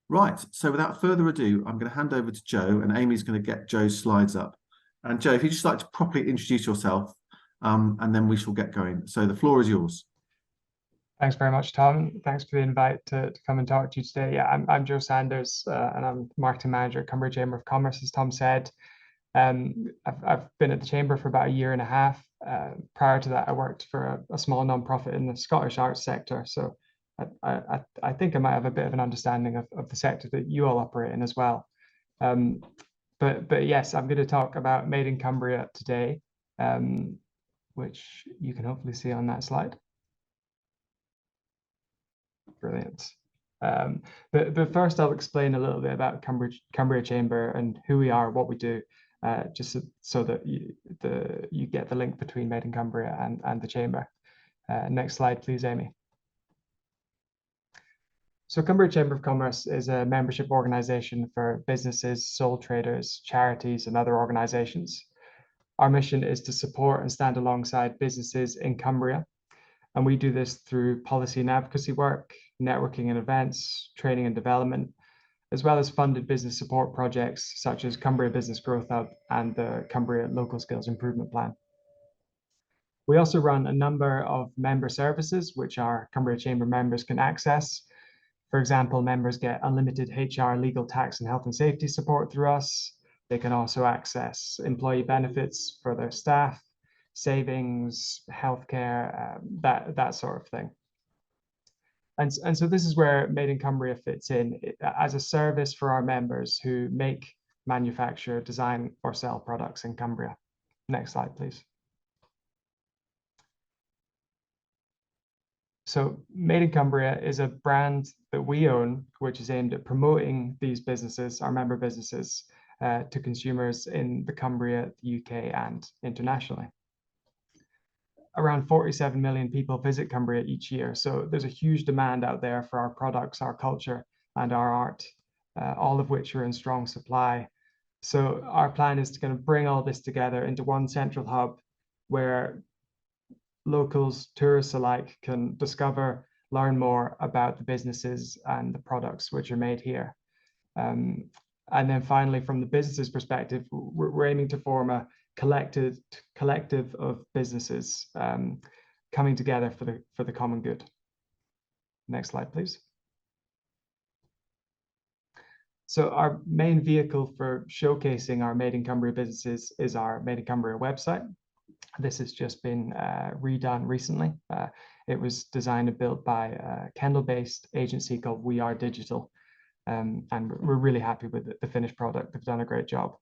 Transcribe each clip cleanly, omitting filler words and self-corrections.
Right, so without further ado, I'm going to hand over to Joe, and Amy's going to get Joe's slides up. And Joe, if you'd just like to properly introduce yourself, and then we shall get going. So the floor is yours. Thanks very much, Tom. Thanks for the invite to come and talk to you today. Yeah, I'm Joe Sanders, and I'm marketing manager at Cumbria Chamber of Commerce, as Tom said. I've been at the Chamber for about a year and a half. Prior to that, I worked for a small nonprofit in the Scottish arts sector. So I think I might have a bit of an understanding of the sector that you all operate in as well. Um, but yes, I'm going to talk about Made in Cumbria today, which you can hopefully see on that slide. Brilliant. But first, I'll explain a little bit about Cumbria Chamber and who we are, what we do, just so that you get the link between Made in Cumbria and the Chamber. Next slide, please, Amy. So Cumbria Chamber of Commerce is a membership organization for businesses, sole traders, charities, and other organizations. Our mission is to support and stand alongside businesses in Cumbria. And we do this through policy and advocacy work, networking and events, training and development, as well as funded business support projects such as Cumbria Business Growth Hub and the Cumbria Local Skills Improvement Plan. We also run a number of member services which our Cumbria Chamber members can access. For example, members get unlimited HR, legal, tax, and health and safety support through us. They can also access employee benefits for their staff, savings, healthcare, that sort of thing. And so this is where Made in Cumbria fits in as a service for our members who make, manufacture, design, or sell products in Cumbria. Next slide, please. So Made in Cumbria is a brand that we own, which is aimed at promoting these businesses, our member businesses, to consumers in the Cumbria, the UK, and internationally. Around 47 million people visit Cumbria each year. So there's a huge demand out there for our products, our culture, and our art, all of which are in strong supply. So our plan is to kind of bring all this together into one central hub where locals, tourists alike can discover, learn more about the businesses and the products which are made here. And then finally, from the business's perspective, we're aiming to form a collective of businesses coming together for the common good. Next slide, please. So our main vehicle for showcasing our Made in Cumbria businesses is our Made in Cumbria website. This has just been redone recently. It was designed and built by a Kendal-based agency called We Are Digital. And we're really happy with the finished product. They've done a great job.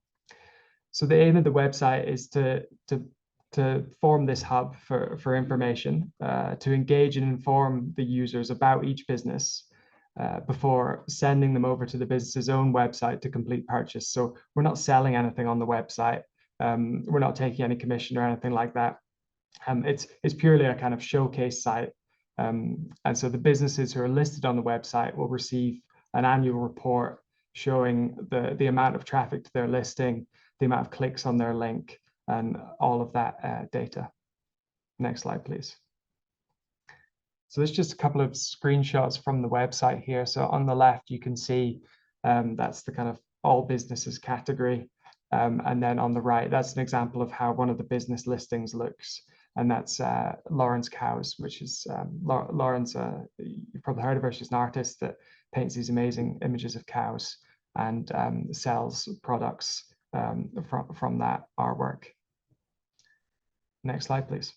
So the aim of the website is to form this hub for information, to engage and inform the users about each business before sending them over to the business's own website to complete purchase. So we're not selling anything on the website. We're not taking any commission or anything like that. It's purely a kind of showcase site. And so the businesses who are listed on the website will receive an annual report showing the amount of traffic to their listing, the amount of clicks on their link, and all of that data. Next slide, please. So there's just a couple of screenshots from the website here. So on the left, you can see that's the kind of all businesses category. And then on the right, that's an example of how one of the business listings looks. And that's Lauren's Cows, which is Lauren's, you've probably heard of her. She's an artist that paints these amazing images of cows and sells products from that artwork. Next slide, please.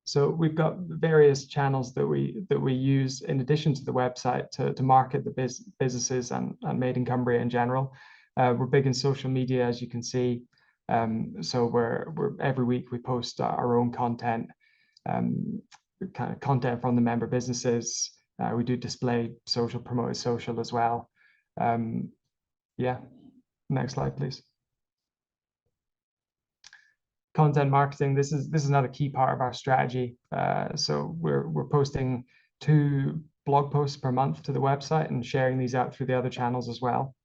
So we've got various channels that we use in addition to the website to market the businesses and Made in Cumbria in general. We're big in social media, as you can see. So we're every week we post our own content, kind of content from the member businesses. We do display social, promoted social as well. Yeah, next slide, please. Content marketing. This is another key part of our strategy. So we're posting 2 blog posts per month to the website and sharing these out through the other channels as well.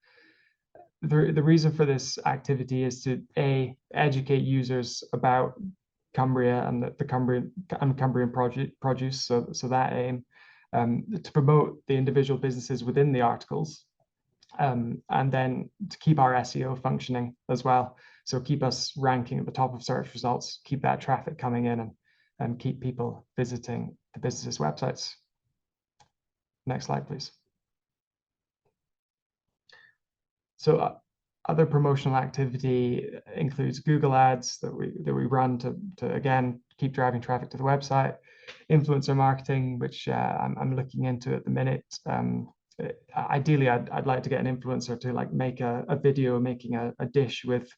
The reason for this activity is to educate users about Cumbria and the Cumbrian produce. So that aim, to promote the individual businesses within the articles, and then to keep our SEO functioning as well. So keep us ranking at the top of search results, keep that traffic coming in, and keep people visiting the businesses' websites. Next slide, please. So other promotional activity includes Google ads that we run to again keep driving traffic to the website. Influencer marketing, which I'm looking into at the minute. Ideally, I'd like to get an influencer to like make a video making a dish with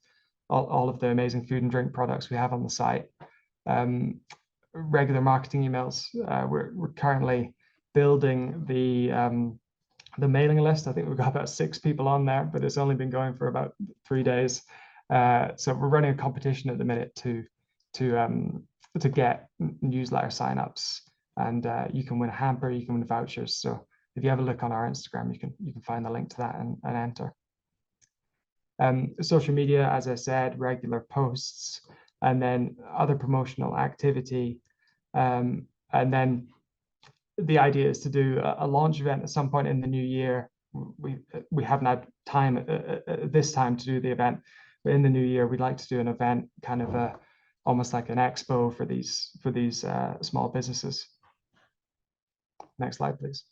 all of the amazing food and drink products we have on the site. Regular marketing emails. We're currently building the mailing list. I think we've got about 6 people on there, but it's only been going for about 3 days. So we're running a competition at the minute to get newsletter signups, and you can win a hamper, you can win vouchers. So if you have a look on our Instagram, you can find the link to that and enter. Social media, as I said, regular posts, and then other promotional activity, and then the idea is to do a launch event at some point in the new year. We haven't had time this time to do the event, but in the new year we'd like to do an event, kind of almost like an expo for these small businesses. Next slide, please.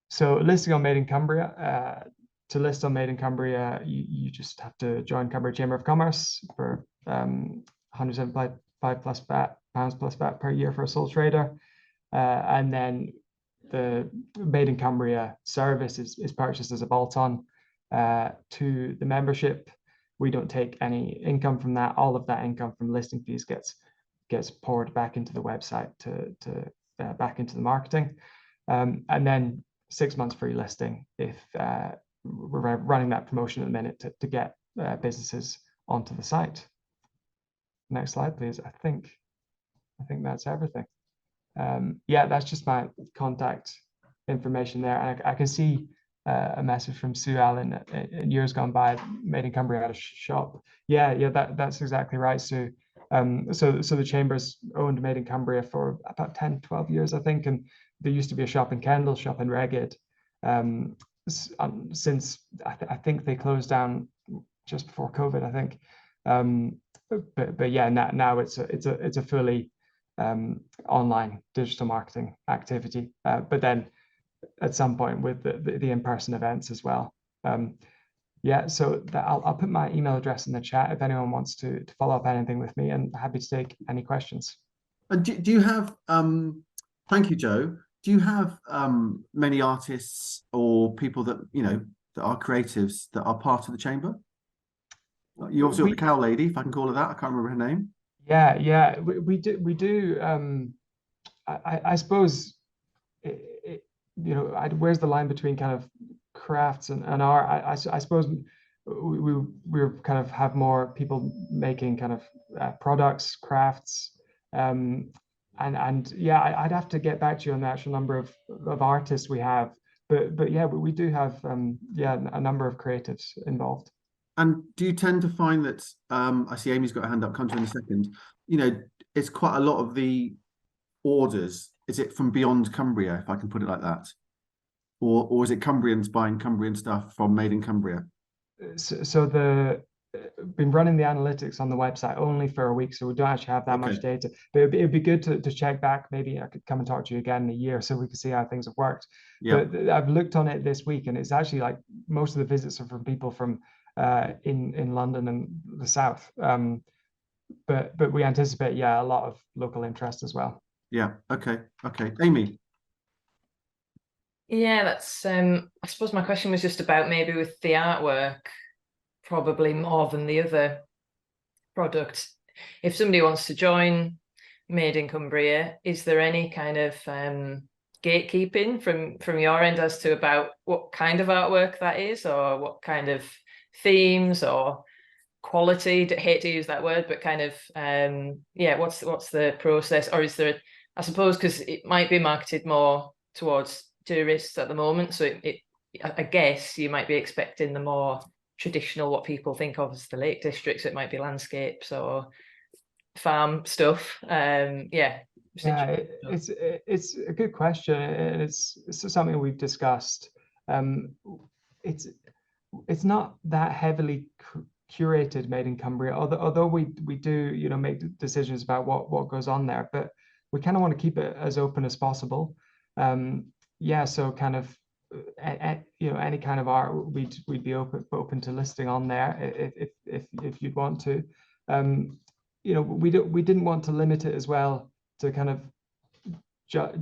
So listing on Made in Cumbria. To list on Made in Cumbria, you just have to join Cumbria Chamber of Commerce for £175 plus VAT per year for a sole trader, and then the Made in Cumbria service is purchased as a bolt-on to the membership. We don't take any income from that. All of that income from listing fees gets poured back into the website to back into the marketing, and then 6 months free listing if we're running that promotion at the minute to get businesses onto the site. Next slide, please. I think that's everything. Yeah, that's just my contact information there. And I can see a message from Sue Allen in years gone by. Made in Cumbria had a shop. Yeah, that's exactly right, Sue. So the Chambers owned Made in Cumbria for about 10, 12 years, I think. And there used to be a shop in Kendal, shop in Regid. Since I think they closed down just before COVID, I think. But yeah, now it's a fully online digital marketing activity. But then at some point with the in-person events as well. Yeah, so I'll put my email address in the chat if anyone wants to follow up anything with me, and happy to take any questions. And do you have thank you, Joe. Do you have many artists or people that that are creatives that are part of the chamber? You also got the cow lady, if I can call her that. I can't remember her name. Yeah, we do. I suppose where's the line between kind of crafts and art? I suppose we're kind of have more people making kind of products, crafts, and yeah, I'd have to get back to you on the actual number of artists we have, but yeah, we do have yeah, a number of creatives involved. And do you tend to find that I see Amy's got a hand up, come to in a second, it's quite a lot of the orders, is it from beyond Cumbria, if I can put it like that? Or is it Cumbrians buying Cumbrian stuff from Made in Cumbria? So been running the analytics on the website only for a week, so we don't actually have that much data. But it'd be good to check back. Maybe I could come and talk to you again in a year so we can see how things have worked. Yeah. But I've looked on it this week, and it's actually like most of the visits are from people from in London and the south. But we anticipate, yeah, a lot of local interest as well. Yeah. Okay. Amy. Yeah, that's I suppose my question was just about maybe with the artwork, probably more than the other products. If somebody wants to join Made in Cumbria, is there any kind of gatekeeping from your end as to about what kind of artwork that is, or what kind of themes or quality? I hate to use that word, but kind of yeah, what's the process? Or is there, I suppose, because it might be marketed more towards tourists at the moment, so I guess you might be expecting the more traditional, what people think of as the Lake District, so it might be landscapes or farm stuff. Yeah, Yeah, it's a good question, and it's something we've discussed. It's not that heavily curated made in Cumbria, although we do, you know, make decisions about what goes on there, but we kind of want to keep it as open as possible. Yeah, so kind of you know, any kind of art we'd be open to listing on there if you'd want to. You know, we didn't want to limit it as well to kind of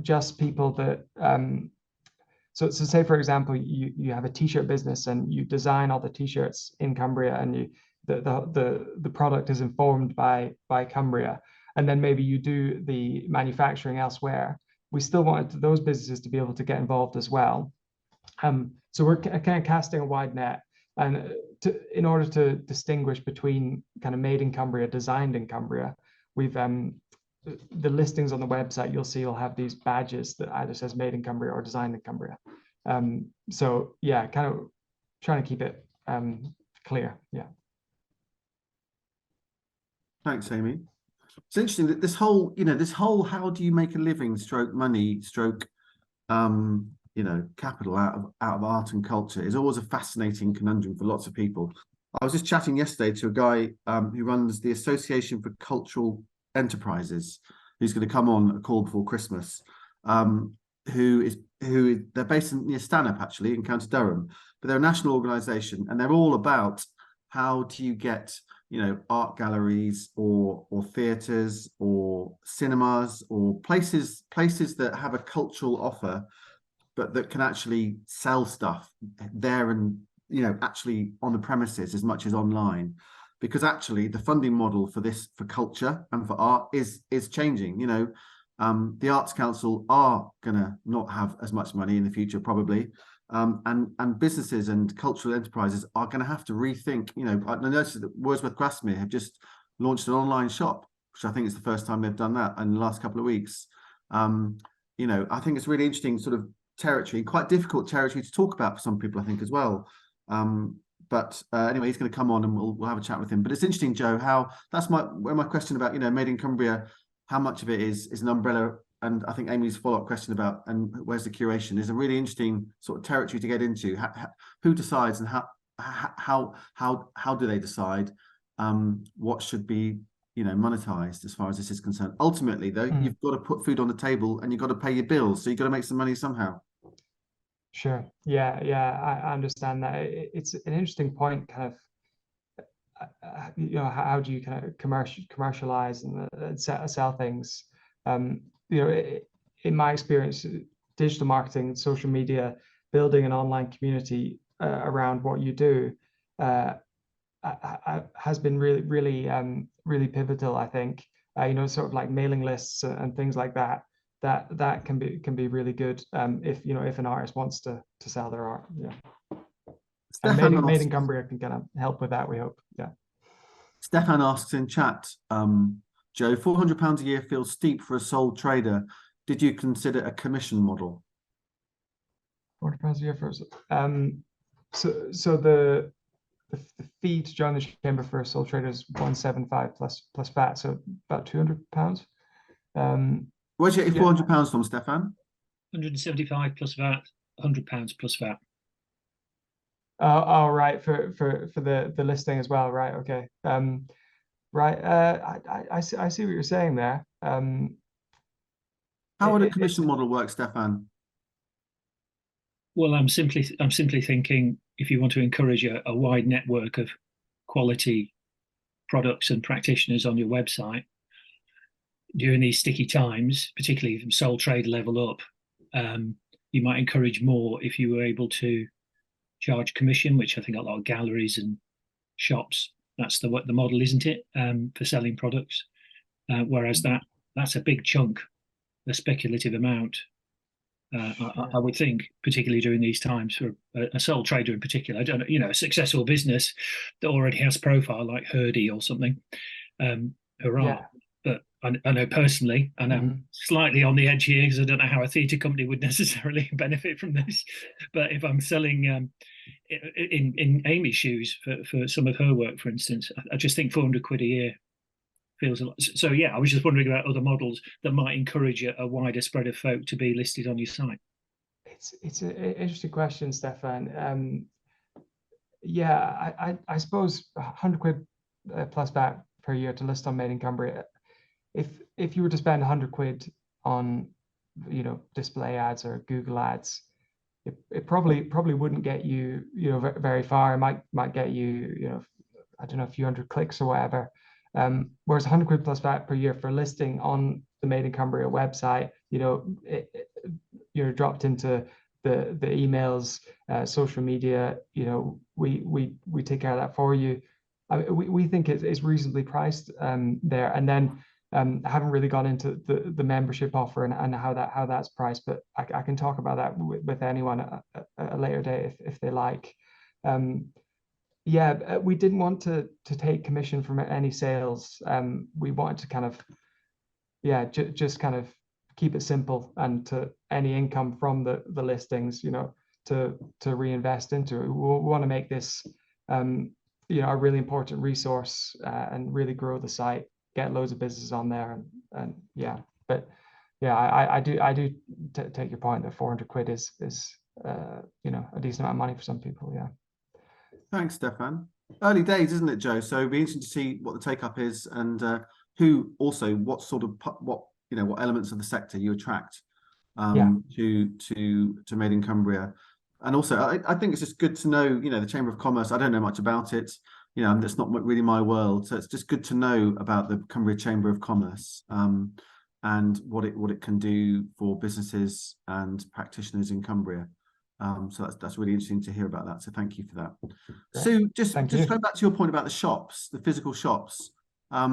just people that so say for example you have a t-shirt business and you design all the t-shirts in Cumbria, and the product is informed by Cumbria, and then maybe you do the manufacturing elsewhere. We still wanted those businesses to be able to get involved as well. So we're kind of casting a wide net, and in order to distinguish between kind of made in Cumbria, designed in Cumbria, we've the listings on the website you'll see will have these badges that either says made in Cumbria or designed in Cumbria. So yeah, kind of trying to keep it clear. Yeah. Thanks, Amy. It's interesting that this whole, you know, how do you make a living, stroke money, stroke, you know, capital out of art and culture is always a fascinating conundrum for lots of people. I was just chatting yesterday to a guy who runs the Association for Cultural Enterprises, who's going to come on a call before Christmas, who they're based near Stanhope, actually, in County Durham, but they're a national organisation, and they're all about how do you get, you know, art galleries or theatres or cinemas or places that have a cultural offer, but that can actually sell stuff there and, you know, actually on the premises as much as online. Because actually the funding model for culture and for art is changing. You know, the Arts Council are gonna not have as much money in the future, probably. And businesses and cultural enterprises are going to have to rethink. You know, I noticed that Wordsworth Grasmere have just launched an online shop, which I think is the first time they've done that in the last couple of weeks. You know, I think it's really interesting sort of territory, quite difficult territory to talk about for some people, I think, as well. But anyway, he's going to come on and we'll have a chat with him. But it's interesting, Joe, how that's my question about, you know, made in Cumbria, how much of it is an umbrella. And I think Amy's follow-up question about and where's the curation is a really interesting sort of territory to get into. Who decides and how do they decide what should be, you know, monetized as far as this is concerned? Ultimately, though, you've got to put food on the table and you've got to pay your bills, so you've got to make some money somehow. Sure. Yeah, I understand that. It's an interesting point, kind of. You know, how do you kind of commercialize and sell things? You know, in my experience, digital marketing, social media, building an online community around what you do has been really pivotal, I think. You know, sort of like mailing lists and things like that. That can be really good if, you know, if an artist wants to sell their art. Yeah. And made in Cumbria can kind of help with that, we hope. Yeah. Stefan asks in chat, Joe, £400 a year feels steep for a sole trader. Did you consider a commission model? £400 a year for so the fee to join the chamber for a sole trader is £175 plus VAT, so about £200. Where'd you get your £400 from, Stefan? 175 plus VAT, £100 plus VAT. Oh, right, for the listing as well, right? Okay. Right. I see what you're saying there. How would a commission model work, Stefan? Well, I'm simply thinking if you want to encourage a wide network of quality products and practitioners on your website during these sticky times, particularly from sole trade level up, you might encourage more if you were able to charge commission, which I think a lot of galleries and shops, that's the model, isn't it, for selling products? Whereas that's a big chunk, a speculative amount. I would think, particularly during these times, for a sole trader in particular. I don't know, you know, a successful business that already has profile like Hurdy or something. Hurrah! Yeah. But I know personally, and I'm slightly on the edge here because I don't know how a theatre company would necessarily benefit from this. But if I'm selling in Amy's shoes for some of her work, for instance, I just think £400 a year feels a lot. So yeah, I was just wondering about other models that might encourage a wider spread of folk to be listed on your site. It's an interesting question, Stefan. Yeah, I suppose 100 quid plus VAT per year to list on Made in Cumbria. If you were to spend 100 quid on, you know, display ads or Google ads, it probably wouldn't get you, you know, very far. It might get you, you know, I don't know, a few hundred clicks or whatever. Whereas 100 quid plus VAT per year for listing on the Made in Cumbria website, you know, you're dropped into the emails, social media. You know, we take care of that for you. We think it's reasonably priced there, and then haven't really gone into the membership offer and how that's priced, but I can talk about that with anyone at a later date if they like. Yeah, we didn't want to take commission from any sales. We wanted to kind of, yeah, just kind of keep it simple, and to any income from the listings, you know, to reinvest into it. We want to make this, you know, a really important resource and really grow the site, get loads of business on there, and yeah. But yeah, I do take your point that 400 quid is you know, a decent amount of money for some people. Yeah. Thanks, Stefan. Early days, isn't it, Joe? So it'll be interesting to see what the take up is, and who also, what sort of, what, you know, what elements of the sector you attract to Made in Cumbria. And also, I think it's just good to know, you know, the Chamber of Commerce. I don't know much about it, you know, and it's not really my world. So it's just good to know about the Cumbria Chamber of Commerce and what it can do for businesses and practitioners in Cumbria. So that's really interesting to hear about that. So thank you for that. Great. So just Thank you. going back to your point about the shops, the physical shops. That's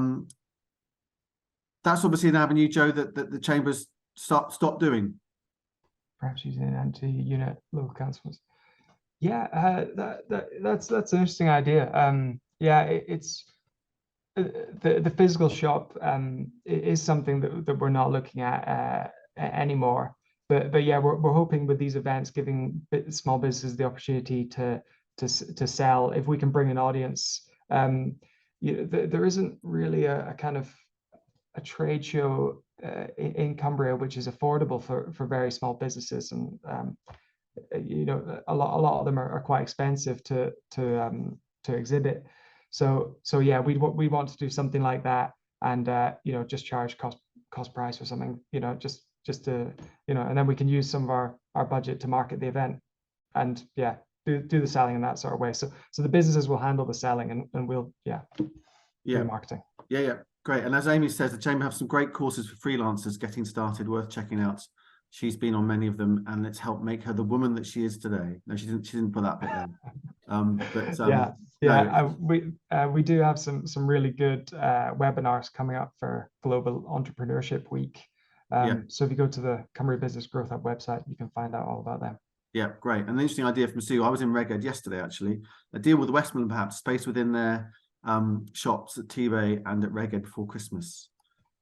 obviously an avenue, Joe, that the chambers stop doing. Perhaps using an anti-unit local councils. Yeah, that's an interesting idea. Yeah, it's the physical shop is something that we're not looking at anymore. But yeah, we're hoping with these events giving small businesses the opportunity to sell. If we can bring an audience, you know, there isn't really a kind of a trade show in Cumbria which is affordable for very small businesses, and you know, a lot of them are quite expensive to exhibit. So yeah, we want to do something like that, and you know, just charge cost price or something, you know, just to, you know, and then we can use some of our budget to market the event, and yeah, do the selling in that sort of way. So the businesses will handle the selling, and we'll do the marketing. Yeah. Great. And as Amy says, the Chamber have some great courses for freelancers getting started, worth checking out. She's been on many of them, and it's helped make her the woman that she is today. No, she didn't put that bit there. We do have some really good webinars coming up for Global Entrepreneurship Week. So if you go to the Cumbria Business Growth Hub website, you can find out all about them. Yeah, great. And an interesting idea from Sue. I was in Reged yesterday, actually. A deal with Westmoreland, perhaps, space within their shops at T-Bay and at Reged before Christmas.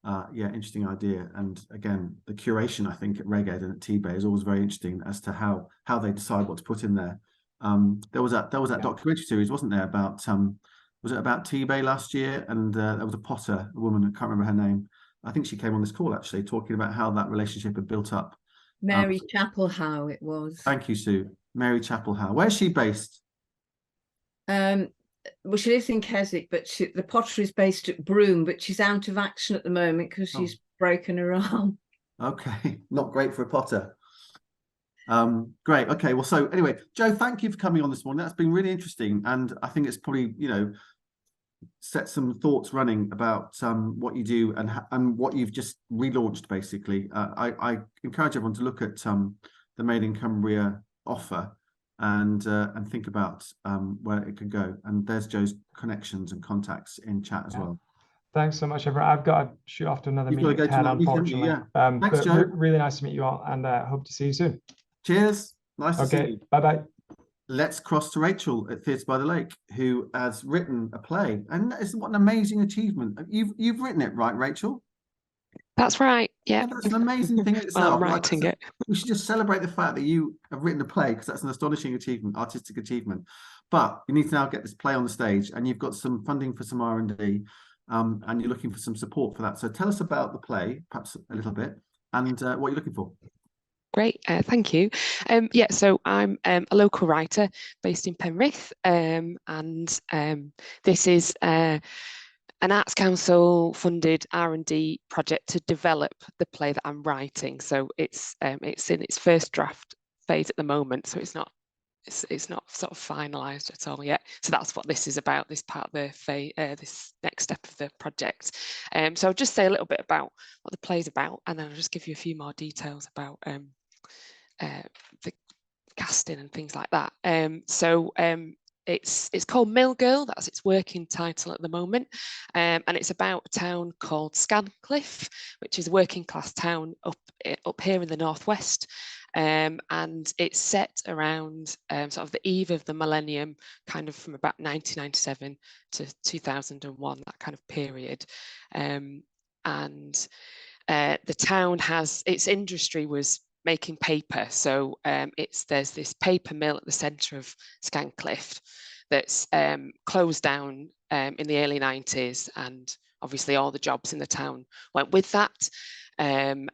Yeah, interesting idea. And again, the curation, I think, at Reged and at T-Bay is always very interesting as to how they decide what to put in there. There was that documentary series, wasn't there, about was it about T-Bay last year? And there was a potter, a woman, I can't remember her name. I think she came on this call actually, talking about how that relationship had built up. Mary Chapelhow it was. Thank you, Sue. Mary Chapelhow. Where's she based? Well, she lives in Keswick, but the pottery is based at Broome, but she's out of action at the moment because she's broken her arm. Okay, not great for a potter. Great. Okay, well, so anyway, Joe, thank you for coming on this morning. That's been really interesting, and I think it's probably, you know, set some thoughts running about what you do and what you've just relaunched. Basically, I encourage everyone to look at the Made in Cumbria offer and think about where it could go. And there's Joe's connections and contacts in chat as well. Thanks so much, everyone. I've got to shoot off to another meeting, unfortunately. Thanks, Joe. Really nice to meet you all, and hope to see you soon. Cheers. Nice to see you. Bye-bye. Let's cross to Rachel at Theatre by the Lake, who has written a play. And what an amazing achievement. You've written it, right, Rachel? That's right. Yeah. That's an amazing thing in itself. Well, I'm writing it. We should just celebrate the fact that you have written a play, because that's an astonishing achievement, artistic achievement. But you need to now get this play on the stage, and you've got some funding for some R&D. and you're looking for some support for that. So tell us about the play, perhaps a little bit, and what you're looking for. Great, thank you. Yeah, so I'm a local writer based in Penrith, and this is an Arts Council funded R&D project to develop the play that I'm writing. So it's in its first draft phase at the moment, so it's not sort of finalised at all yet. So that's what this is about, this part of the this next step of the project. So I'll just say a little bit about what the play's about, and then I'll just give you a few more details about the casting and things like that. It's called Mill Girl, that's its working title at the moment, and it's about a town called Scancliffe, which is a working class town up here in the northwest, and it's set around sort of the eve of the millennium, kind of from about 1997 to 2001, that kind of period, and the town has, its industry was making paper. So there's this paper mill at the centre of Scancliffe that's closed down in the early 90s, and obviously all the jobs in the town went with that. And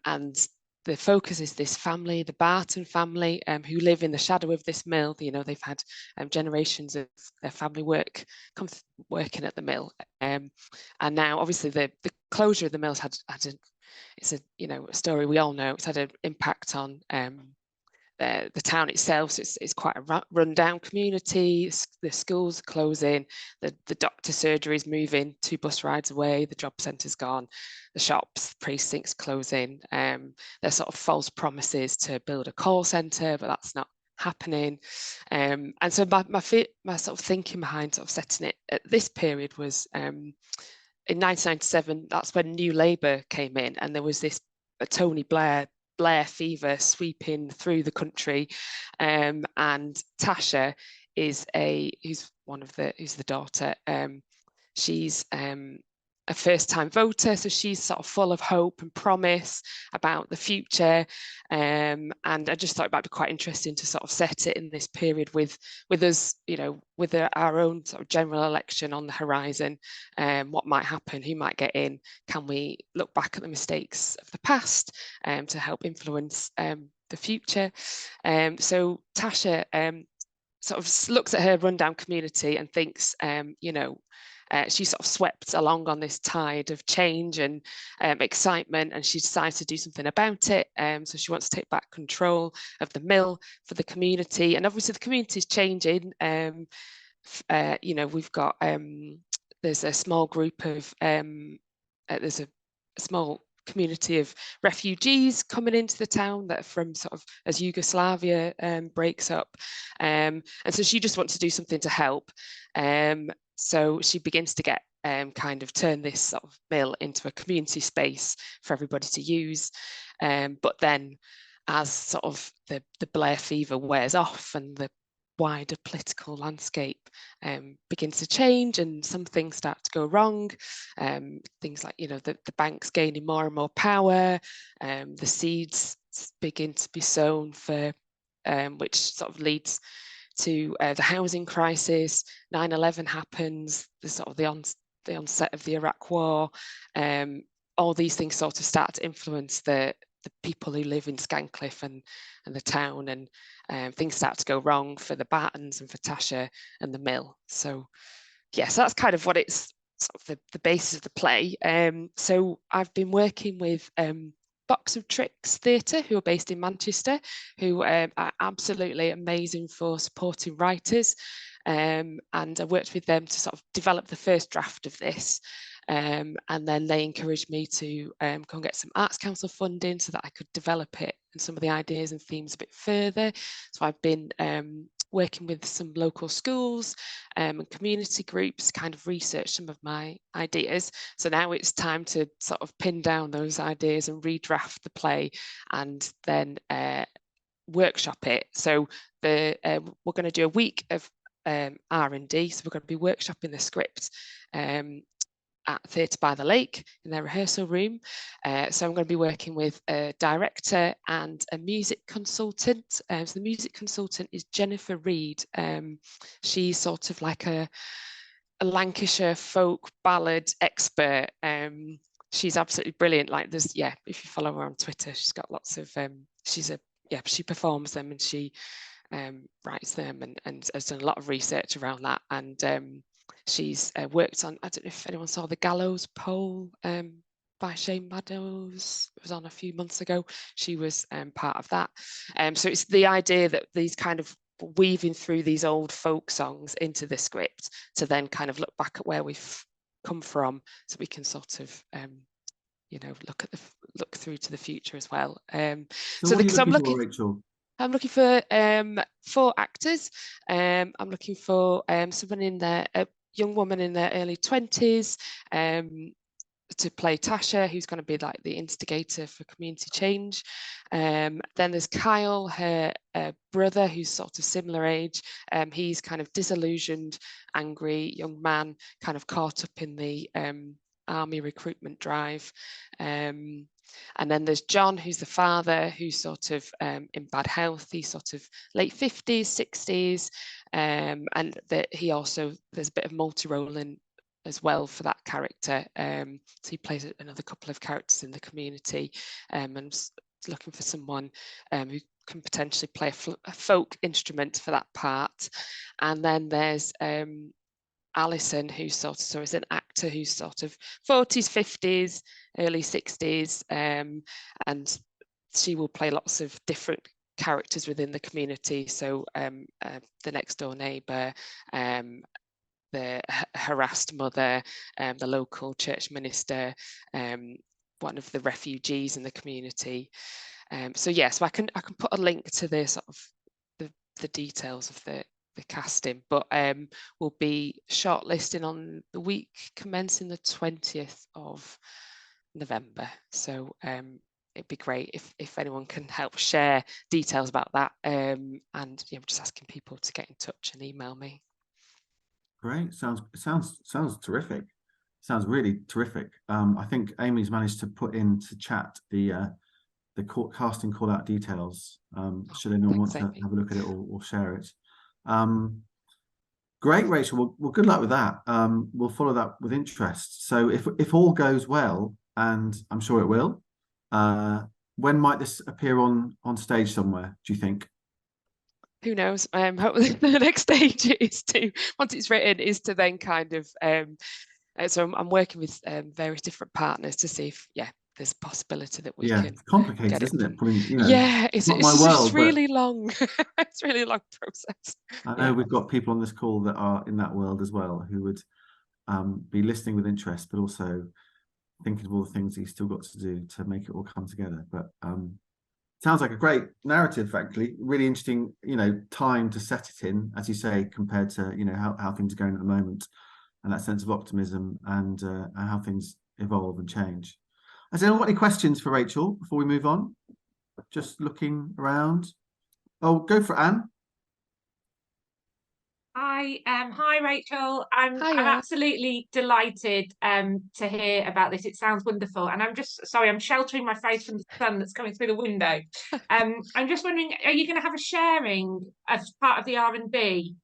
the focus is this family, the Barton family, who live in the shadow of this mill. You know, they've had generations of their family working at the mill, and now obviously the closure of the mill's it's a story we all know. It's had an impact on the town itself. So it's quite a run-down community. The schools are closing, the doctor surgery is moving 2 bus rides away, the job centre's gone, the shops, precincts closing. There's sort of false promises to build a call centre, but that's not happening. And so my sort of thinking behind sort of setting it at this period was in 1997, that's when New Labour came in, and there was this Tony Blair fever sweeping through the country, and Tasha who's the daughter. She's a first-time voter, so she's sort of full of hope and promise about the future, and I just thought it might be quite interesting to sort of set it in this period with us, you know, with our own sort of general election on the horizon. What might happen, who might get in, can we look back at the mistakes of the past to help influence the future. So Tasha sort of looks at her rundown community and thinks, you know, she sort of swept along on this tide of change and excitement, and she decides to do something about it. So she wants to take back control of the mill for the community, and obviously the community is changing. You know, we've got there's a small group of there's a small community of refugees coming into the town that are from sort of as Yugoslavia breaks up, and so she just wants to do something to help. So she begins to get kind of turn this sort of mill into a community space for everybody to use. But then as sort of the Blair fever wears off and the wider political landscape begins to change and some things start to go wrong, things like, you know, the bank's gaining more and more power, the seeds begin to be sown for which sort of leads to the housing crisis. 9/11 happens, the onset of the Iraq War. All these things sort of start to influence the people who live in Scancliffe and the town, and things start to go wrong for the Bartons and for Tasha and the mill. So yes, that's kind of what it's sort of the basis of the play. So I've been working with Box of Tricks Theatre, who are based in Manchester, who are absolutely amazing for supporting writers, and I worked with them to sort of develop the first draft of this, and then they encouraged me to go and get some Arts Council funding so that I could develop it and some of the ideas and themes a bit further. So I've been working with some local schools and community groups, kind of research some of my ideas. So now it's time to sort of pin down those ideas and redraft the play and then workshop it. So we're going to do a week of R&D. So we're going to be workshopping the script at Theatre by the Lake in their rehearsal room. So I'm going to be working with a director and a music consultant. So the music consultant is Jennifer Reed. She's sort of like a a Lancashire folk ballad expert. She's absolutely brilliant. Like there's, yeah, if you follow her on Twitter, she's got lots of, she performs them and she writes them and has done a lot of research around that. And she's worked on, I don't know if anyone saw The Gallows Pole by Shane Meadows. It was on a few months ago. She was part of that. So it's the idea that these kind of weaving through these old folk songs into the script to then kind of look back at where we've come from, so we can sort of look through to the future as well. So what are you looking for, Rachel? I'm looking for 4 actors. I'm looking for someone in there, a young woman in their early 20s, to play Tasha, who's going to be like the instigator for community change. Then there's Kyle, her brother, who's sort of similar age. He's kind of disillusioned, angry young man, kind of caught up in the army recruitment drive. And then there's John, who's the father, who's sort of in bad health. He's sort of late 50s, 60s. And he also, there's a bit of multi-rolling as well for that character. So he plays another couple of characters in the community, and looking for someone who can potentially play a folk instrument for that part. And then there's Alison, who's so is an actor who's sort of 40s, 50s, early 60s, and she will play lots of different characters within the community. So the next door neighbour, the harassed mother, the local church minister, one of the refugees in the community. So I can put a link to the sort of the details of the casting, but we'll be shortlisting on the week commencing the 20th of November. So it'd be great if anyone can help share details about that, and just asking people to get in touch and email me. Great. Sounds terrific. Sounds really terrific. I think Amy's managed to put into chat the casting call out details. Should anyone want to have a look at it or share it. Great, Rachel. Well, good luck with that. We'll follow that with interest. So if all goes well, and I'm sure it will, when might this appear on stage somewhere, do you think? Who knows? Hopefully the next stage is once it's written, is to then kind of so I'm working with various different partners to see if there's a possibility that we can. It's complicated, isn't it? Putting, it's just really long. It's really long process. I know we've got people on this call that are in that world as well, who would be listening with interest, but also thinking of all the things he's still got to do to make it all come together. But sounds like a great narrative, frankly. Really interesting, time to set it in, as you say, compared to how things are going at the moment, and that sense of optimism and how things evolve and change. Has anyone got any questions for Rachel before we move on? Just looking around. Oh, go for it, Anne. Hi Rachel. I'm absolutely delighted to hear about this. It sounds wonderful, and I'm sheltering my face from the sun that's coming through the window. I'm just wondering, are you going to have a sharing as part of the R&B?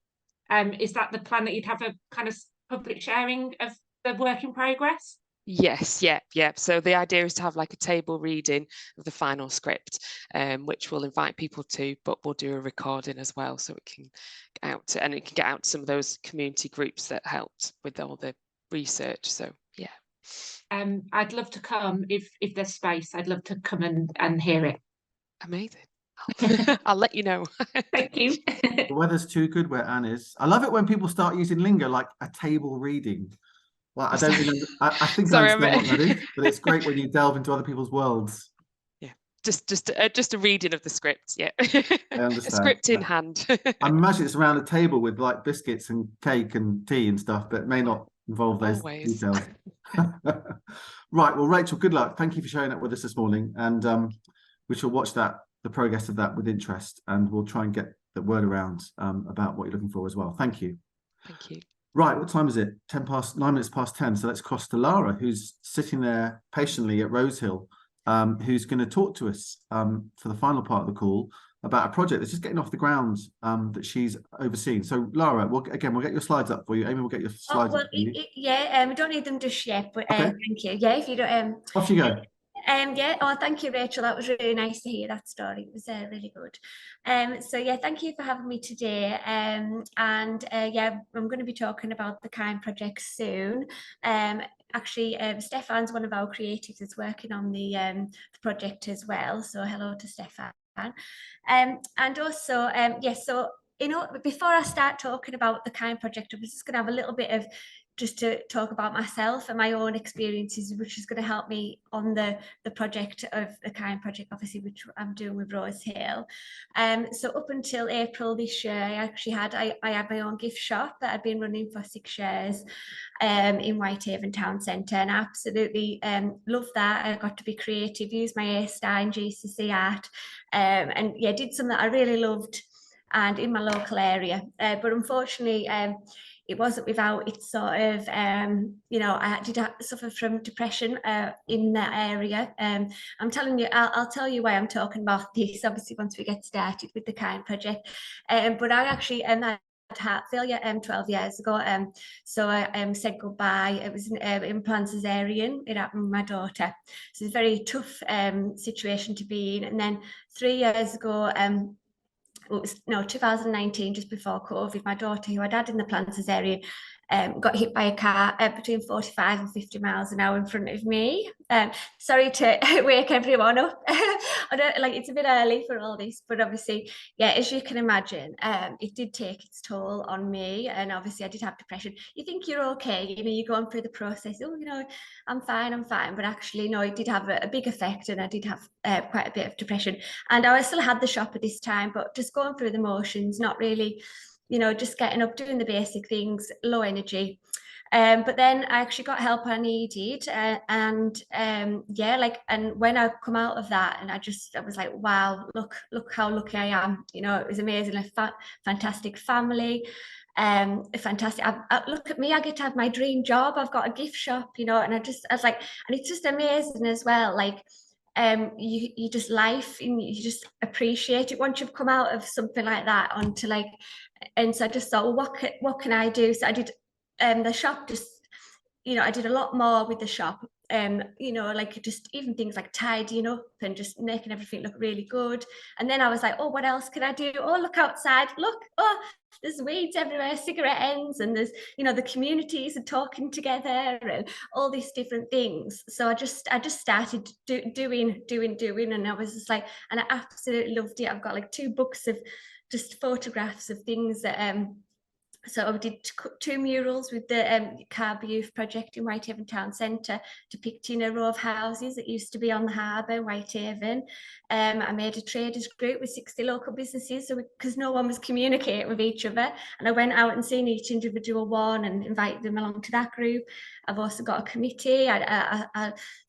Is that the plan, that you'd have a kind of public sharing of the work in progress? Yes, yeah. So the idea is to have like a table reading of the final script, which we'll invite people to, but we'll do a recording as well, so it can get out to some of those community groups that helped with all the research. So I'd love to come if there's space. I'd love to come and hear it. Amazing. I'll let you know. Thank you. The weather's too good where Anne is. I love it when people start using lingo like a table reading. Well, I don't really. I think I understand what that is, but it's great when you delve into other people's worlds. Yeah, just a reading of the script. Yeah, I understand. A script in hand. I imagine it's around a table with like biscuits and cake and tea and stuff, but it may not involve those details. Right. Well, Rachel, good luck. Thank you for sharing that with us this morning, and we shall watch the progress of that with interest, and we'll try and get the word around about what you're looking for as well. Thank you. Thank you. Right, what time is it? 9 minutes past 10. So let's cross to Lara, who's sitting there patiently at Rosehill, who's going to talk to us for the final part of the call about a project that's just getting off the ground that she's overseen. So Lara, we'll get your slides up for you. Amy will get your slides up for you. Yeah, we don't need them just yet, but Okay. thank you. Yeah, if you don't Off you go. yeah, oh, thank you, Rachel. That was really nice to hear that story. It was really good. So yeah, thank you for having me today. Yeah, I'm going to be talking about the Kind project soon. Actually, Stefan's one of our creatives is working on the project as well. So hello to Stefan. And also, yes, so before I start talking about the Kind project, I'm just going to have a little bit of just to talk about myself and my own experiences, which is going to help me on the project of the Kind project, obviously, which I'm doing with Rosehill. So up until April this year, I actually had my own gift shop that I'd been running for 6 years in Whitehaven town centre, and I absolutely loved that. I got to be creative, use my A-star in GCSE art, and yeah, did something that I really loved and in my local area. But unfortunately, it wasn't without its sort of, I did suffer from depression in that area. I'm telling you, I'll tell you why I'm talking about this, obviously, once we get started with the Kind project. But I actually had heart failure 12 years ago. So I said goodbye. It was an implant cesarean. It happened with my daughter. So it's a very tough situation to be in. And then 3 years ago, 2019, just before COVID, my daughter, who I'd had in the planned cesarean, got hit by a car between 45 and 50 miles an hour in front of me. Sorry to wake everyone up. It's a bit early for all this, but obviously, yeah, as you can imagine, it did take its toll on me, and obviously I did have depression. You think you're okay, you're going through the process, I'm fine, but actually, no, it did have a big effect, and I did have quite a bit of depression. And I still had the shop at this time, but just going through the motions, not really, just getting up, doing the basic things, low energy. But then I actually got help I needed, and when I come out of that, and I was like, wow, look how lucky I am. It was amazing. A fantastic family, fantastic. Look at me, I get to have my dream job. I've got a gift shop, and I was like, and it's just amazing as well. Like, you just life, and you just appreciate it once you've come out of something like that onto like. And so I just thought, well, what can I do? So I did the shop, just, I did a lot more with the shop, just even things like tidying up and just making everything look really good. And then I was like, oh, what else can I do? Oh, look outside, look, oh, there's weeds everywhere, cigarette ends, and there's, the communities are talking together and all these different things. So I just started doing, and I was just like, and I absolutely loved it. I've got like 2 books of just photographs of things that so I did 2 murals with the Cumbria Youth Project in Whitehaven Town Centre, depicting a row of houses that used to be on the harbour, Whitehaven. I made a traders group with 60 local businesses, so because no one was communicating with each other, and I went out and seen each individual one and invited them along to that group. I've also got a committee.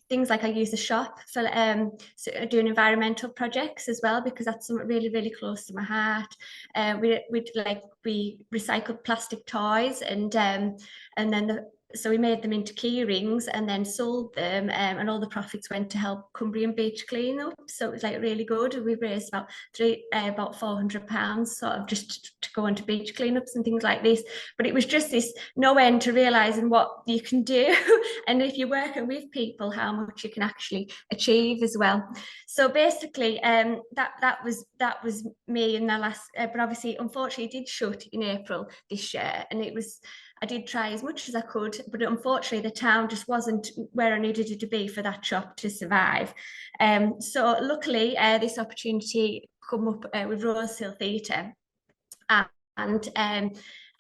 Things like I use the shop for doing environmental projects as well, because that's something really, really close to my heart. We recycled plastic toys, and then so we made them into key rings and then sold them, and all the profits went to help Cumbrian beach cleanup. So it was like really good. We raised about £400 sort of just to go into beach cleanups and things like this. But it was just this no end to realizing what you can do, and if you're working with people, how much you can actually achieve as well. So basically, that was me in the last. But obviously, unfortunately, it did shut in April this year, and I did try as much as I could, but unfortunately the town just wasn't where I needed it to be for that shop to survive. So luckily this opportunity come up with Rosehill Theatre, and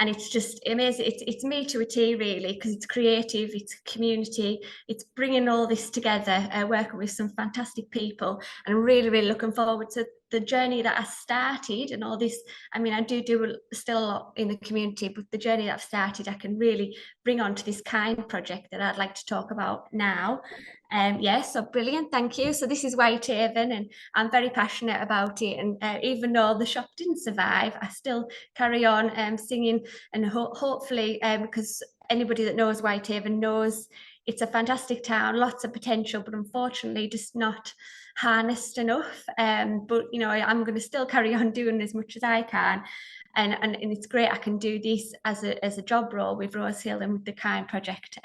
it's just amazing. It's me to a T, really, because it's creative, it's community, it's bringing all this together, working with some fantastic people, and I'm really, really looking forward to the journey that I started and all this. I mean, I do still a lot in the community, but the journey that I've started, I can really bring on to this Kind project that I'd like to talk about now. So brilliant, thank you. So this is Whitehaven, and I'm very passionate about it. And even though the shop didn't survive, I still carry on singing, and hopefully, because anybody that knows Whitehaven knows it's a fantastic town, lots of potential, but unfortunately just not harnessed enough. But you know, I'm going to still carry on doing as much as I can, and it's great I can do this as a job role with Rosehill and with the Kind project.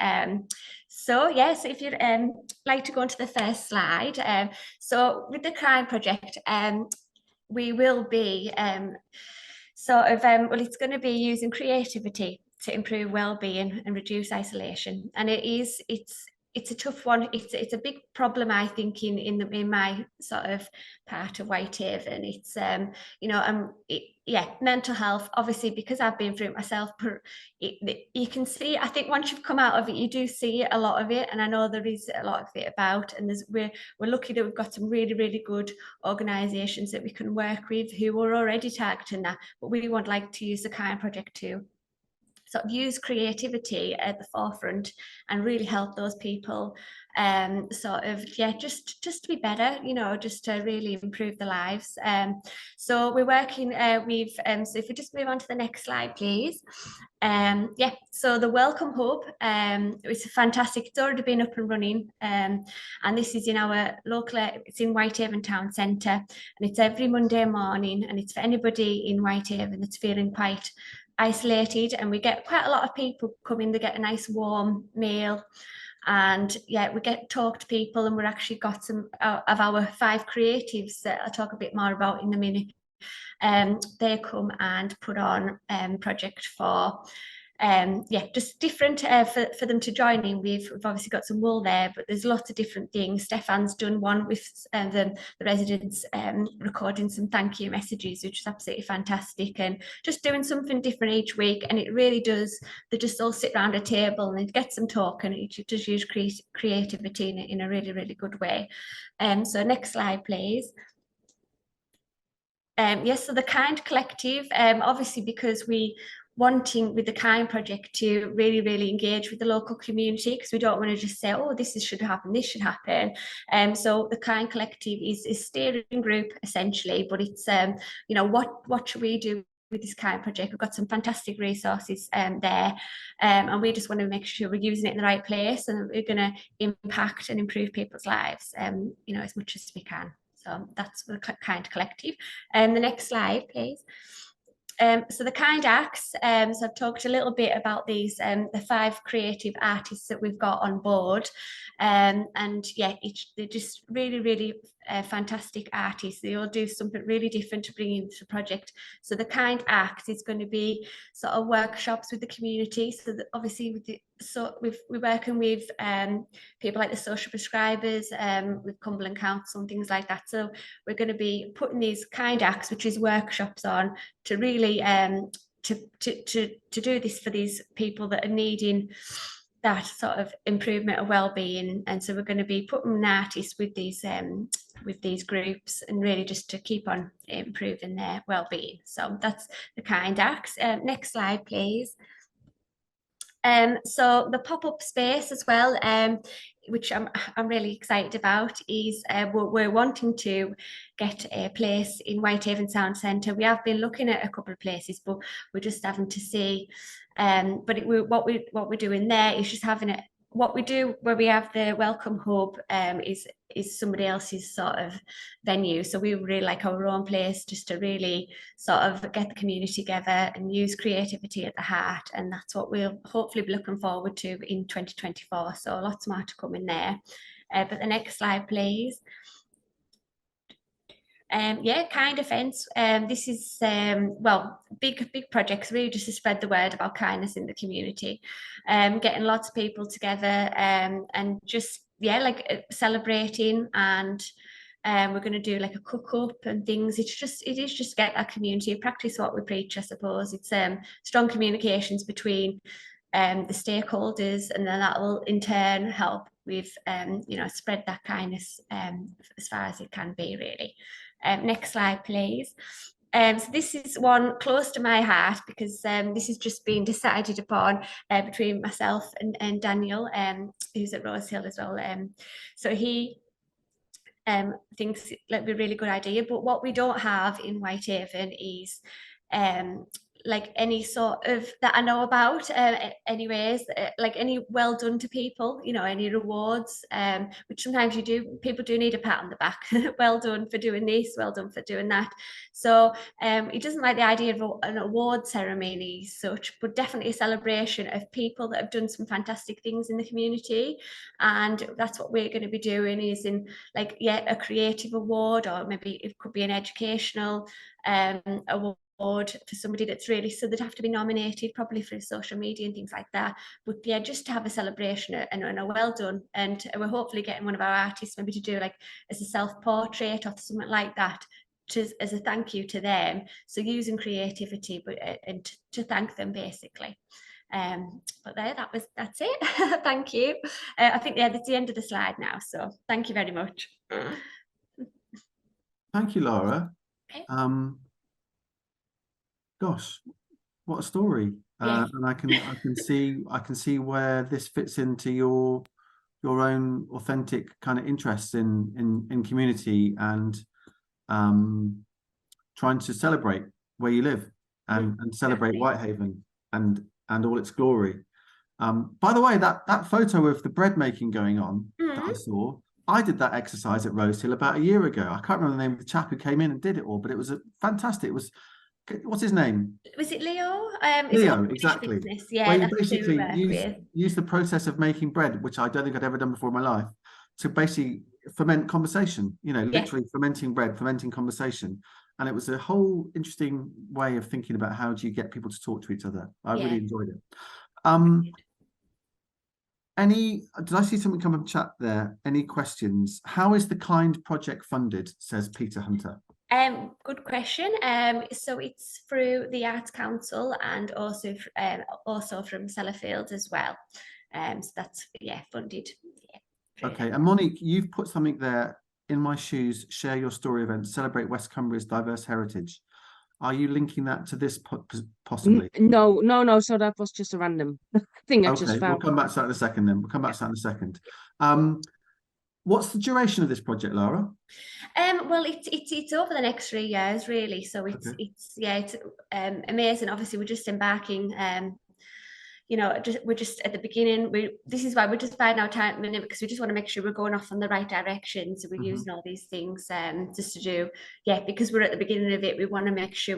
So yes, if you'd like to go on to the first slide. So with the Kind project, we will be well, it's going to be using creativity to improve well-being and reduce isolation, and it's a tough one. It's a big problem, I think, in my sort of part of Whitehaven. It's you know, mental health, obviously, because I've been through it myself. But you can see, I think once you've come out of it, you do see a lot of it, and I know there is a lot of it about. And we're lucky that we've got some really, really good organisations that we can work with who are already targeting that. But we would like to use the Kind project to sort of use creativity at the forefront and really help those people just to be better, you know, just to really improve their lives. So we're working with so if we just move on to the next slide, please. So the Welcome Hub, it's fantastic. It's already been up and running, and this is in our local, it's in Whitehaven town centre, and it's every Monday morning, and it's for anybody in Whitehaven that's feeling quite isolated. And we get quite a lot of people coming. They get a nice warm meal, and we get to talk to people, and we're actually got some of our 5 creatives that I'll talk a bit more about in a minute. They come and put on project for just different for them to join in with. We've obviously got some wool there, but there's lots of different things. Stefan's done one with the residents recording some thank you messages, which is absolutely fantastic, and just doing something different each week. And it really does, they just all sit around a table and it gets them talking. It does use creativity in a really, really good way. So next slide, please. Yes, so the Kind Collective, obviously, because we wanting with the Kind project to really, really engage with the local community, because we don't want to just say, oh, this should happen, this should happen. So the Kind Collective is a steering group essentially, but it's you know, what should we do with this Kind project? We've got some fantastic resources there, and we just want to make sure we're using it in the right place, and we're going to impact and improve people's lives, you know, as much as we can. So that's the Kind Collective. The next slide, please. So the Kind Acts, so I've talked a little bit about these, the 5 creative artists that we've got on board, and they're just really, really fantastic artists. They all do something really different to bring into the project. So the Kind Acts is going to be sort of workshops with the community. So that obviously we're working with people like the social prescribers, with Cumbrian Council and things like that. So we're going to be putting these Kind Acts, which is workshops, on to really to do this for these people that are needing that sort of improvement of well-being. And so we're going to be putting an artist with these groups, and really just to keep on improving their well-being. So that's the Kind Acts. Next slide, please. So the pop-up space as well, which I'm really excited about, is we're wanting to get a place in Whitehaven Town Centre. We have been looking at a couple of places, but we're just having to see. But what we're doing there is just having it. What we do where we have the Welcome Hub is somebody else's sort of venue. So we really like our own place, just to really sort of get the community together and use creativity at the heart. And that's what we'll hopefully be looking forward to in 2024. So lots more to come in there. But the next slide, please. Kind Offence. This is big projects, really just to spread the word about kindness in the community, getting lots of people together, and just celebrating. And we're going to do like a cook up and things. It is just get our community practice what we preach, I suppose. It's strong communications between the stakeholders, and then that will in turn help with spread that kindness as far as it can be, really. Next slide, please. So this is one close to my heart, because this has just been decided upon between myself and Daniel, who's at Rosehill as well. So he thinks it'd be a really good idea. But what we don't have in Whitehaven is like any sort of that I know about, anyways, like any well done to people, you know, any rewards, which sometimes people do need a pat on the back. Well done for doing this, well done for doing that. So he doesn't like the idea of an award ceremony as such, but definitely a celebration of people that have done some fantastic things in the community. And that's what we're going to be doing, is in like, yeah, a creative award, or maybe it could be an educational award for somebody that's really, so they'd have to be nominated probably for social media and things like that. But yeah, just to have a celebration and a well done. And we're hopefully getting one of our artists maybe to do like as a self-portrait or something like that, as a thank you to them. So using creativity, but and to thank them basically. But that's it. Thank you. I think, yeah, that's the end of the slide now, so thank you very much. Thank you, Laura. Okay. Gosh, what a story. Yes. And I can see where this fits into your own authentic kind of interests in community and trying to celebrate where you live and celebrate Whitehaven and all its glory. By the way, that photo of the bread making going on that I saw, I did that exercise at Rosehill about a year ago. I can't remember the name of the chap who came in and did it all, but it was fantastic. It was, what's his name? Was it Leo? Leo, exactly. Business. Yeah, where you that's basically use the process of making bread, which I don't think I'd ever done before in my life, to basically ferment conversation. You know, literally fermenting bread, fermenting conversation. And it was a whole interesting way of thinking about how do you get people to talk to each other. I really enjoyed it. Did I see something come up chat there? Any questions? How is the Kind project funded, says Peter Hunter? Good question. So it's through the Arts Council and also from Sellafield as well. So that's funded. Yeah, okay, and Monique, you've put something there. In my shoes, share your story event, celebrate West Cumbria's diverse heritage. Are you linking that to this possibly? No. So that was just a random thing I just found. We'll come back to that in a second then. We'll come back to that in a second. What's the duration of this project, Laura? Well, it's over the next 3 years, really. So it's amazing. Obviously, we're just embarking. You know, we're just at the beginning. This is why we're just biding our time a minute, because we just want to make sure we're going off in the right direction. So we're using all these things just to do, because we're at the beginning of it. We want to make sure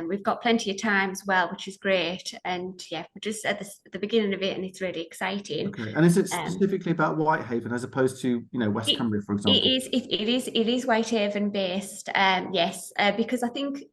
we've got plenty of time as well, which is great. And we're just at the beginning of it, and it's really exciting. Okay, and is it specifically about Whitehaven as opposed to West Cumbria, for example? It is Whitehaven based. Yes, because I think.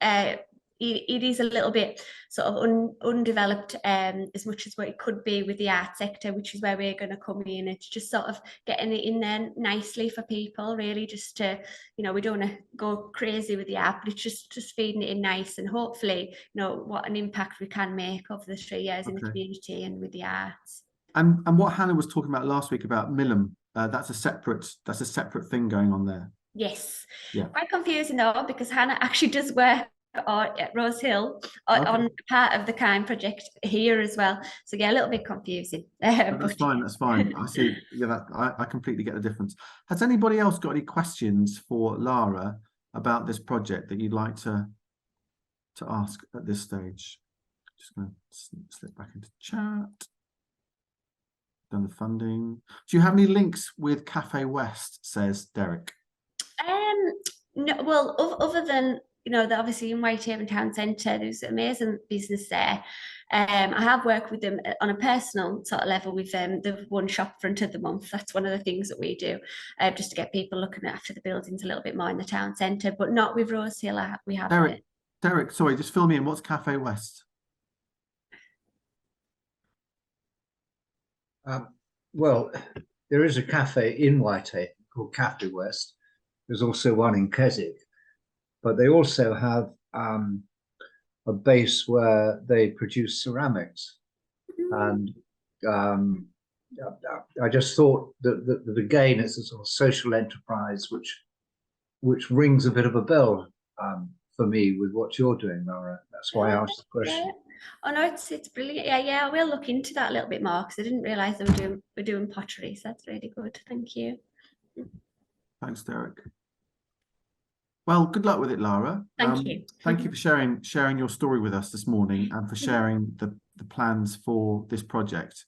It is a little bit sort of undeveloped as much as what it could be with the art sector, which is where we're going to come in. It's just sort of getting it in there nicely for people, really, just to, we don't want to go crazy with the art, but it's just feeding it in nice, and hopefully, what an impact we can make over the 3 years in the community and with the arts. And what Hannah was talking about last week about Millom, that's a separate thing going on there. Yes. Yeah. Quite confusing though, because Hannah actually does work at Rosehill on part of the Kind project here as well. So a little bit confusing. That's fine. I see. I completely get the difference. Has anybody else got any questions for Lara about this project that you'd like to ask at this stage? Just going to slip back into chat. Done the funding. Do you have any links with Cafe West, says Derek? No, well, other than obviously in Whitehaven Town Centre, there's amazing business there. I have worked with them on a personal sort of level with the one shop front of the month. That's one of the things that we do, just to get people looking after the buildings a little bit more in the town centre, but not with Rosehill. We have Derek, sorry, just fill me in. What's Cafe West? Well, there is a cafe in Whitehaven called Cafe West. There's also one in Keswick. But they also have a base where they produce ceramics. And I just thought that again, it's a sort of social enterprise which rings a bit of a bell for me with what you're doing, Laura. That's why I asked the question. Oh no, it's brilliant. Yeah, we'll look into that a little bit more, because I didn't realise they were doing pottery. So that's really good. Thank you. Thanks, Derek. Well, good luck with it, Lara. Thank you. Thank you for sharing your story with us this morning and for sharing the plans for this project.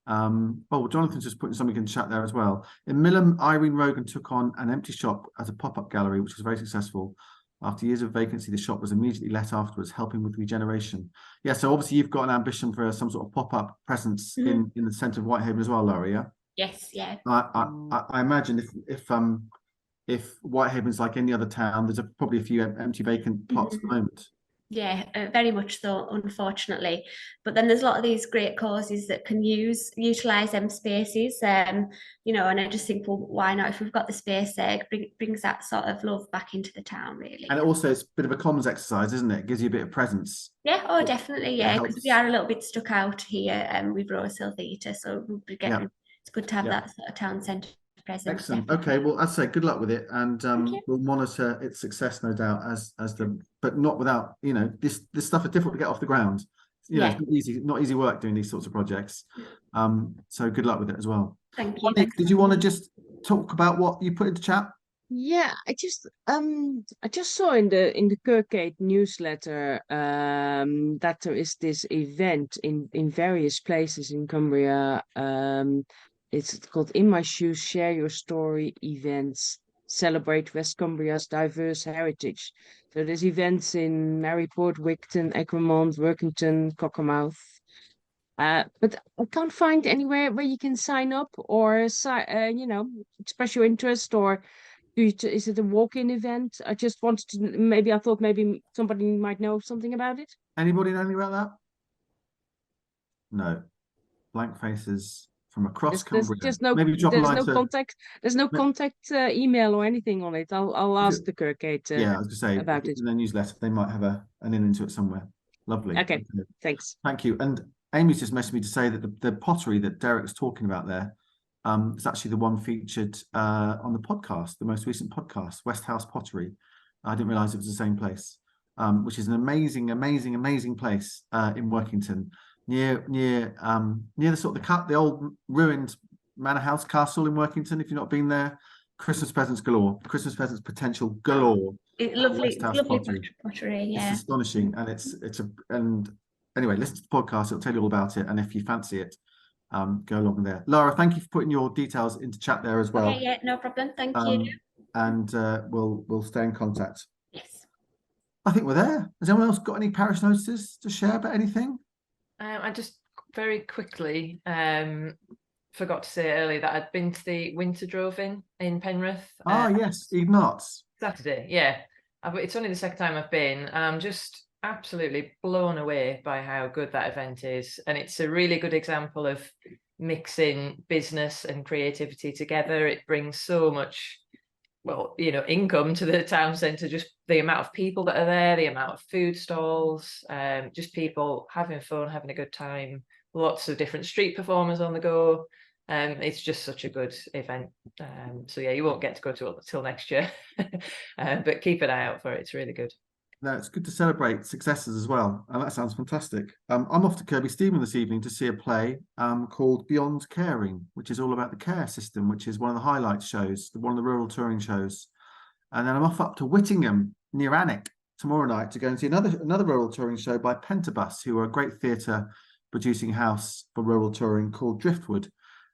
Oh, Jonathan's just putting something in the chat there as well. In Millham, Irene Rogan took on an empty shop as a pop-up gallery, which was very successful. After years of vacancy, the shop was immediately let afterwards, helping with regeneration. Yeah, so obviously you've got an ambition for some sort of pop-up presence in the centre of Whitehaven as well, Lara, yeah? Yes, yeah. I imagine if Whitehaven's like any other town, there's probably a few empty vacant plots at the moment. Yeah, very much so, unfortunately. But then there's a lot of these great causes that can utilise them spaces. You know, and I just think, well, why not? If we've got the space there, it brings that sort of love back into the town, really. And also, it's a bit of a comms exercise, isn't it? It gives you a bit of presence. Yeah, oh, definitely, yeah. Because we helps. are a little bit stuck out here with Rosehill Theatre, so we'll get, it's good to have that sort of town centre presence. Excellent. Definitely. Okay, well, I'd say good luck with it, and we'll monitor its success, no doubt, but not without, you know, this stuff is difficult to get off the ground. You know, it's not easy work doing these sorts of projects. So good luck with it as well. Thank you. Nick, did you want to just talk about what you put into chat? Yeah, I just saw in the Kirkgate newsletter that there is this event in various places in Cumbria. It's called In My Shoes, Share Your Story events, celebrate West Cumbria's diverse heritage. So there's events in Maryport, Wigton, Egremont, Workington, Cockermouth. But I can't find anywhere where you can sign up or you know, express your interest, or is it a walk-in event? I just wanted to, I thought maybe somebody might know something about it. Anybody know anything about that? No. Blank faces from across Cumbria. There's no contact. There's no contact email or anything on it. I'll ask the Kirkgate I was going to say about it in their newsletter. They might have an in into it somewhere. Lovely. Okay. Thanks. Thank you. And Amy's just messaged me to say that the pottery that Derek's talking about there is actually the one featured on the podcast, the most recent podcast, West House Pottery. I didn't realise it was the same place, which is an amazing place in Workington, near the sort of the old ruined manor house castle in Workington. If you've not been there, Christmas presents galore, Christmas presents potential galore. Lovely pottery. Yeah, it's astonishing, and anyway, listen to the podcast; it'll tell you all about it. And if you fancy it, go along there. Lara, thank you for putting your details into chat there as well. Okay, yeah, no problem. Thank you. And we'll stay in contact. Yes. I think we're there. Has anyone else got any parish notices to share about anything? I just very quickly forgot to say earlier that I'd been to the Winter Drove-In in Penrith. Yes, Eve Knots. Saturday, yeah. It's only the second time I've been. I'm just absolutely blown away by how good that event is. And it's a really good example of mixing business and creativity together. It brings so much, well, you know, income to the town centre, just the amount of people that are there, the amount of food stalls, just people having fun, having a good time, lots of different street performers on the go. It's just such a good event. So yeah, you won't get to go to it till next year, but keep an eye out for it. It's really good. No, it's good to celebrate successes as well. And that sounds fantastic. I'm off to Kirby Stephen this evening to see a play called Beyond Caring, which is all about the care system, which is one of the highlight shows, one of the rural touring shows. And then I'm off up to Whittingham near Alnwick tomorrow night to go and see another rural touring show by Pentabus, who are a great theatre producing house for rural touring called Driftwood,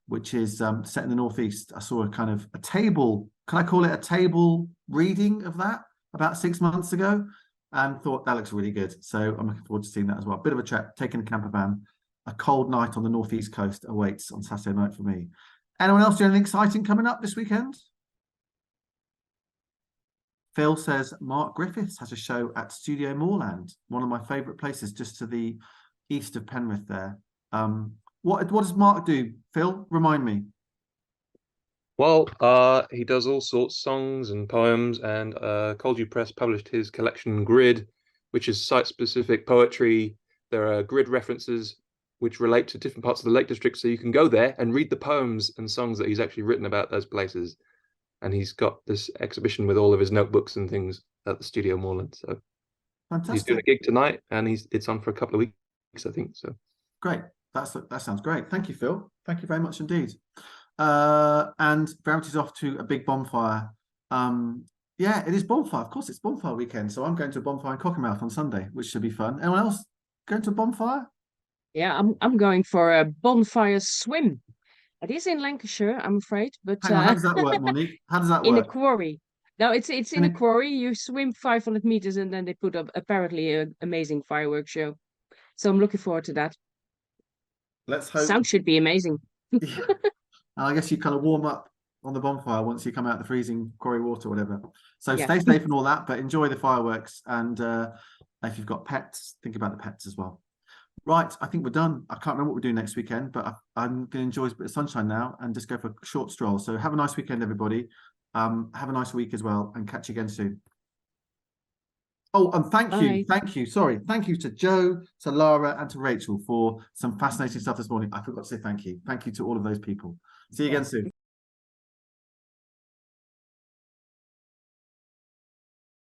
which is set in the northeast. I saw a table, can I call it a table reading of that about 6 months ago, and thought that looks really good. So I'm looking forward to seeing that as well. Bit of a trek, taking a camper van. A cold night on the northeast coast awaits on Saturday night for me. Anyone else doing anything exciting coming up this weekend? Phil says Mark Griffiths has a show at Studio Moorland, one of my favourite places just to the east of Penrith there. What does Mark do, Phil? Remind me. Well, he does all sorts, songs and poems, and Coldew Press published his collection Grid, which is site-specific poetry. There are grid references which relate to different parts of the Lake District, so you can go there and read the poems and songs that he's actually written about those places. And he's got this exhibition with all of his notebooks and things at the Studio Moorland. So fantastic. He's doing a gig tonight, and it's on for a couple of weeks, I think. So great. That sounds great. Thank you, Phil. Thank you very much indeed. And Verity's off to a big bonfire Yeah, it is bonfire. Of course, it's bonfire weekend. So I'm going to a bonfire in Cockermouth on Sunday, which should be fun. Anyone else going to a bonfire? Yeah, I'm going for a bonfire swim. It is in Lancashire, I'm afraid, but Hang on, how does that work, Monique? How does that in a work? quarry. No, it's in In a a- quarry. You swim 500 meters and then they put up apparently an amazing fireworks show. So I'm looking forward to that. Let's hope. Sound should be amazing. Yeah. And I guess you kind of warm up on the bonfire once you come out of the freezing quarry water or whatever. So Yeah. stay safe and all that, but enjoy the fireworks. And if you've got pets, think about the pets as well. Right, I think we're done. I can't remember what we're doing next weekend, but I'm going to enjoy a bit of sunshine now and just go for a short stroll. So have a nice weekend, everybody. Have a nice week as well, and catch you again soon. Oh, and thank you. Sorry, thank you to Joe, to Lara, and to Rachel for some fascinating stuff this morning. I forgot to say thank you. Thank you to all of those people. See you again soon.